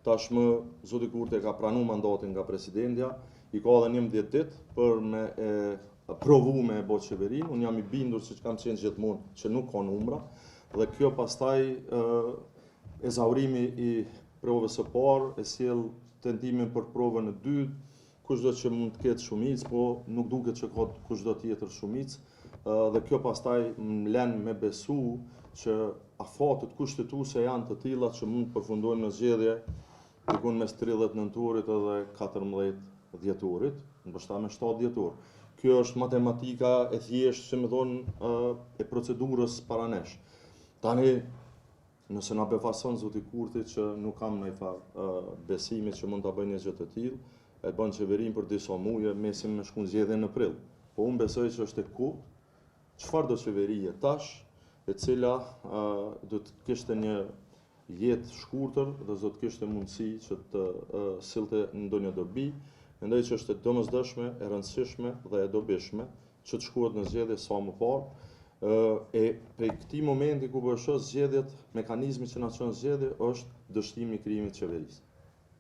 tashmë zoti Kurti ka pranuar mandatin nga presidentja, i ka edhe 11 ditë për me provu me e bo qeverinë. Unë jam i bindur, siç kam qenë gjithmonë, që nuk ka numra, dhe kjo pastaj ezaurimi i provës së parë e sjell tendimin për provën e dytë, kushdo që mund të ketë shumicë, po nuk duket që ka kushdo tjetër shumicë, dhe kjo pastaj më len me besu që afatet kushtetuese janë të tilla që mund të përfundojnë në zgjedhje diku mes 30 nëntorit edhe 14 dhjetorit, ndoshta me 7 dhjetor. Kjo është matematika e thjeshtë, si më thonë, e procedurës para nesh. Tani, nëse na befason zoti Kurti që nuk kam ndonjë farë besimi që mund ta bëj një gjë të tillë, e bën qeverinë për disa muaj, mesim me shkon zgjedhje në prill. Po unë besoj që është e kohë çfarë do qeverie tash, e cila do të kishte një jetë shkurtër dhe do të kishte mundësi që të sillte ndonjë dobi. Mendoj që është e domosdoshme, e rëndësishme dhe e dobishme që të shkohet në zgjedhje sa më parë. E prej këtij momenti ku po shoh zgjedhjet, mekanizmi që na çon zgjedhje është dështimi i krijimit të qeverisë.